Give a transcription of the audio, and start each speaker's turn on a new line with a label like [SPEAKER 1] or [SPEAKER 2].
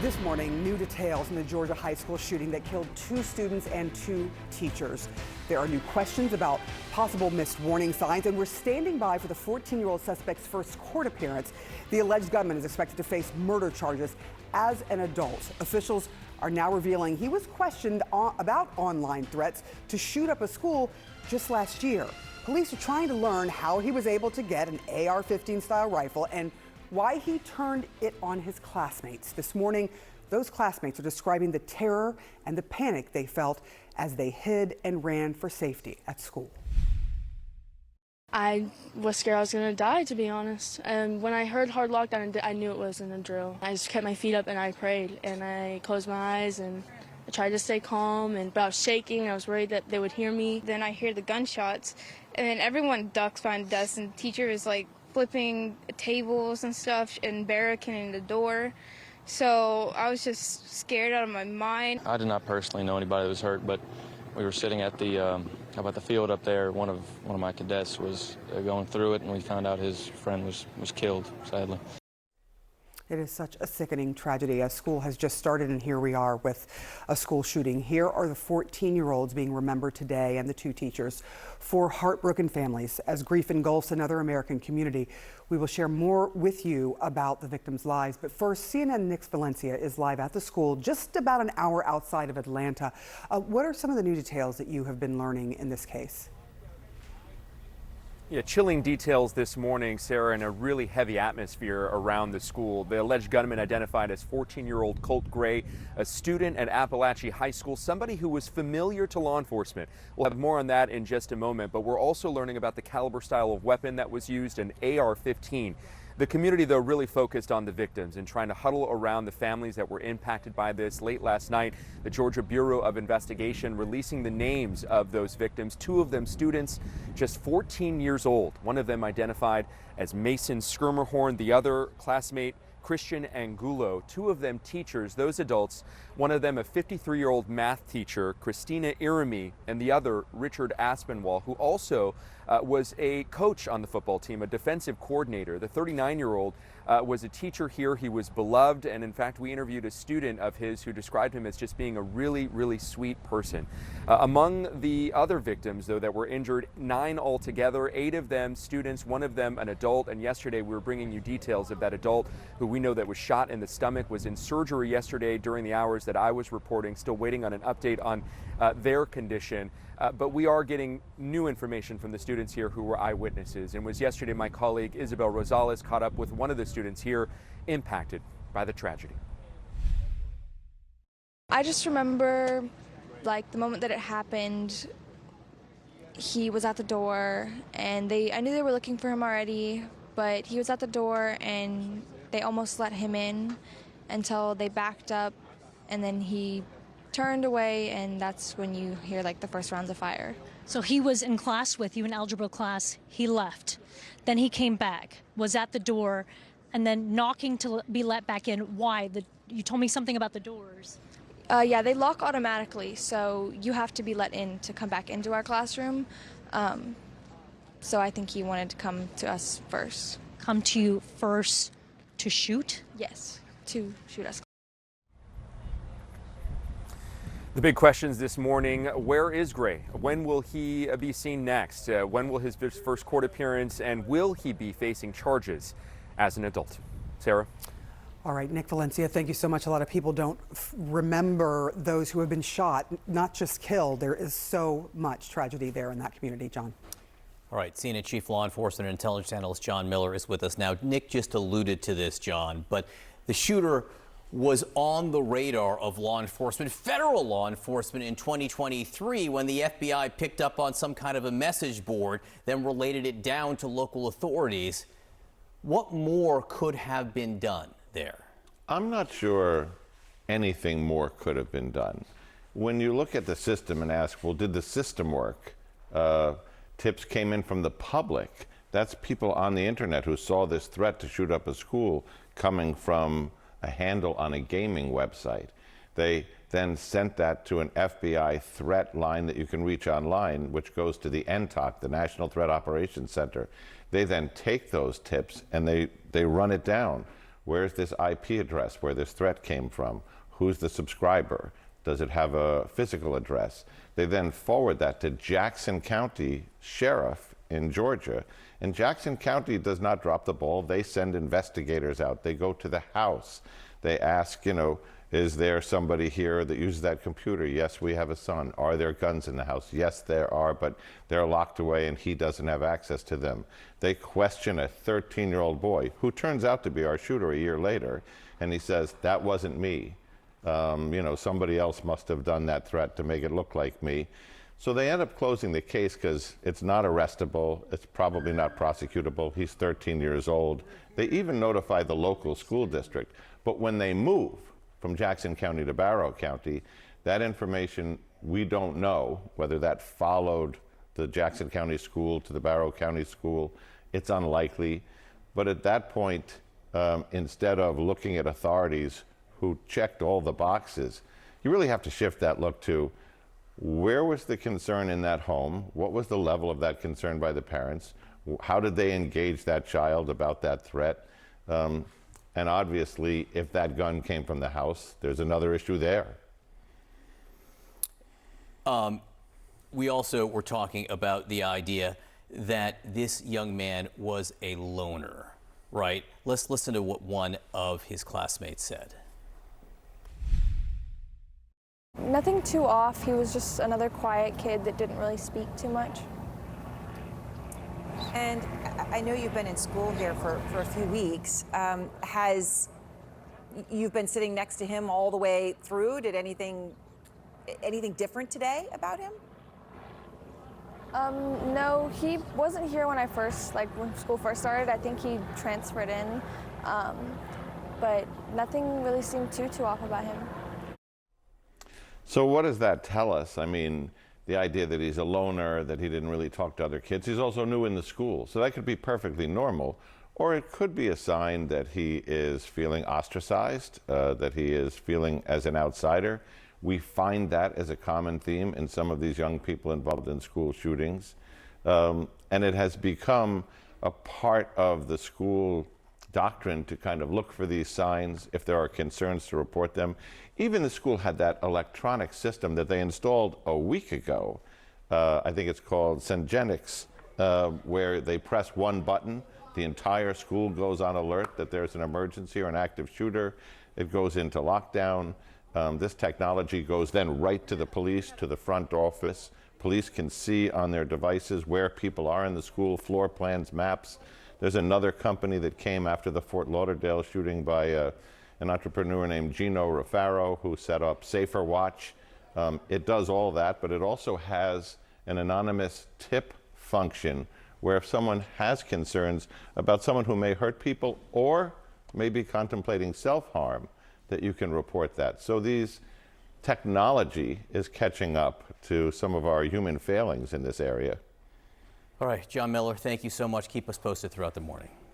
[SPEAKER 1] This morning, new details in the Georgia high school shooting that killed 2 students and 2 teachers. There are new questions about possible missed warning signs, and we're standing by for the 14-year-old suspect's first court appearance. The alleged gunman is expected to face murder charges as an adult. Officials are now revealing he was questioned about online threats to shoot up a school just last year. Police are trying to learn how he was able to get an AR-15 style rifle and why he turned it on his classmates. This morning, those classmates are describing the terror and the panic they felt as they hid and ran for safety at school.
[SPEAKER 2] I was scared I was going to die, to be honest. And when I heard hard lockdown, I knew it wasn't a drill. I just kept my feet up and I prayed and I closed my eyes and I tried to stay calm, but I was shaking. I was worried that they would hear me.
[SPEAKER 3] Then I hear the gunshots and then everyone ducks behind the desk and the teacher is like flipping tables and stuff and barricading the door. So I was just scared out of my mind.
[SPEAKER 4] I did not personally know anybody that was hurt, but we were sitting at the field up there. One of my cadets was going through it, and we found out his friend was killed, sadly.
[SPEAKER 1] It is such a sickening tragedy. A school has just started, and here we are with a school shooting. Here are the 14-year-olds being remembered today and the 2 teachers. 4 heartbroken families as grief engulfs another American community. We will share more with you about the victims' lives. But first, CNN Nick Valencia is live at the school just about an hour outside of Atlanta. What are some of the new details that you have been learning in this case?
[SPEAKER 5] Yeah, chilling details this morning, Sarah, in a really heavy atmosphere around the school. The alleged gunman identified as 14-year-old Colt Gray, a student at Appalachia High School, somebody who was familiar to law enforcement. We'll have more on that in just a moment, but we're also learning about the caliber style of weapon that was used, an AR-15. The community, though, really focused on the victims and trying to huddle around the families that were impacted by this. Late last night, the Georgia Bureau of Investigation releasing the names of those victims, 2 of them students, just 14 years old. One of them identified as Mason Skirmerhorn, the other classmate Christian Angulo, 2 of them teachers, those adults, one of them a 53-year-old math teacher, Christina Irami, and the other Richard Aspinwall, who also was a coach on the football team, a defensive coordinator. The 39-year-old was a teacher here. He was beloved, and in fact, we interviewed a student of his who described him as just being a really, really sweet person. Among the other victims, though, that were injured, 9 altogether, 8 of them students, 1 of them an adult, and yesterday we were bringing you details of that adult who we know that was shot in the stomach, was in surgery yesterday during the hours that I was reporting, still waiting on an update on their condition. But we are getting new information from the students here who were eyewitnesses. And it was yesterday my colleague Isabel Rosales caught up with one of the students here impacted by the tragedy.
[SPEAKER 3] I just remember like the moment that it happened, he was at the door and I knew they were looking for him already, but he was at the door and they almost let him in until they backed up and then he turned away, and that's when you hear like the first rounds of fire.
[SPEAKER 6] So he was in class with you, in algebra class, he left. Then he came back, was at the door, and then knocking to be let back in. Why? You told me something about the doors.
[SPEAKER 3] Yeah, they lock automatically, so you have to be let in to come back into our classroom. So I think he wanted to come to us first.
[SPEAKER 6] Come to you first to shoot?
[SPEAKER 3] Yes, to shoot us.
[SPEAKER 5] The big questions this morning: where is Gray? When will he be seen next? When will his first court appearance, and will he be facing charges as an adult? Sarah?
[SPEAKER 1] All right, Nick Valencia, thank you so much. A lot of people don't remember those who have been shot, not just killed. There is so much tragedy there in that community. John.
[SPEAKER 7] All right, CNN Chief Law Enforcement and Intelligence Analyst John Miller is with us now. Nick just alluded to this, John, but the shooter was on the radar of law enforcement, federal law enforcement, in 2023 when the FBI picked up on some kind of a message board, then related it down to local authorities. What more could have been done there?
[SPEAKER 8] I'm not sure anything more could have been done. When you look at the system and ask, well, did the system work? Tips came in from the public. That's people on the internet who saw this threat to shoot up a school coming from a handle on a gaming website. They then sent that to an FBI threat line that you can reach online, which goes to the NTOC, the National Threat Operations Center. They then take those tips and they run it down Where's this IP address where this threat came from? Who's the subscriber? Does it have a physical address? They then forward that to Jackson County Sheriff in Georgia. And Jackson County does not drop the ball. They send investigators out. They go to the house. They ask, is there somebody here that uses that computer? Yes, we have a son. Are there guns in the house? Yes, there are, but they're locked away and he doesn't have access to them. They question a 13-year-old boy who turns out to be our shooter a year later, and he says, that wasn't me. Somebody else must have done that threat to make it look like me. So they end up closing the case because it's not arrestable. It's probably not prosecutable. He's 13 years old. They even notify the local school district. But when they move from Jackson County to Barrow County, that information, we don't know whether that followed the Jackson County school to the Barrow County school. It's unlikely. But at that point, instead of looking at authorities who checked all the boxes, you really have to shift that look to where was the concern in that home? What was the level of that concern by the parents? How did they engage that child about that threat? And obviously, if that gun came from the house, there's another issue there.
[SPEAKER 7] We also were talking about the idea that this young man was a loner, right? Let's listen to what one of his classmates said.
[SPEAKER 3] Nothing too off. He was just another quiet kid that didn't really speak too much.
[SPEAKER 9] And I know you've been in school here for a few weeks. You've been sitting next to him all the way through? Did anything different today about him?
[SPEAKER 3] No, he wasn't here when when school first started. I think he transferred in, but nothing really seemed too off about him.
[SPEAKER 8] So what does that tell us? I mean, the idea that he's a loner, that he didn't really talk to other kids. He's also new in the school, so that could be perfectly normal. Or it could be a sign that he is feeling ostracized, that he is feeling as an outsider. We find that as a common theme in some of these young people involved in school shootings. And it has become a part of the school doctrine to kind of look for these signs, if there are concerns, to report them. Even the school had that electronic system that they installed a week ago. I think it's called Sengenics, where they press one button, the entire school goes on alert that there's an emergency or an active shooter. It goes into lockdown. This technology goes then right to the police, to the front office. Police can see on their devices where people are in the school, floor plans, maps. There's another company that came after the Fort Lauderdale shooting by an entrepreneur named Gino Rafaro, who set up Safer Watch. It does all that, but it also has an anonymous tip function where if someone has concerns about someone who may hurt people or may be contemplating self-harm, that you can report that. So these technology is catching up to some of our human failings in this area.
[SPEAKER 7] All right, John Miller, thank you so much. Keep us posted throughout the morning.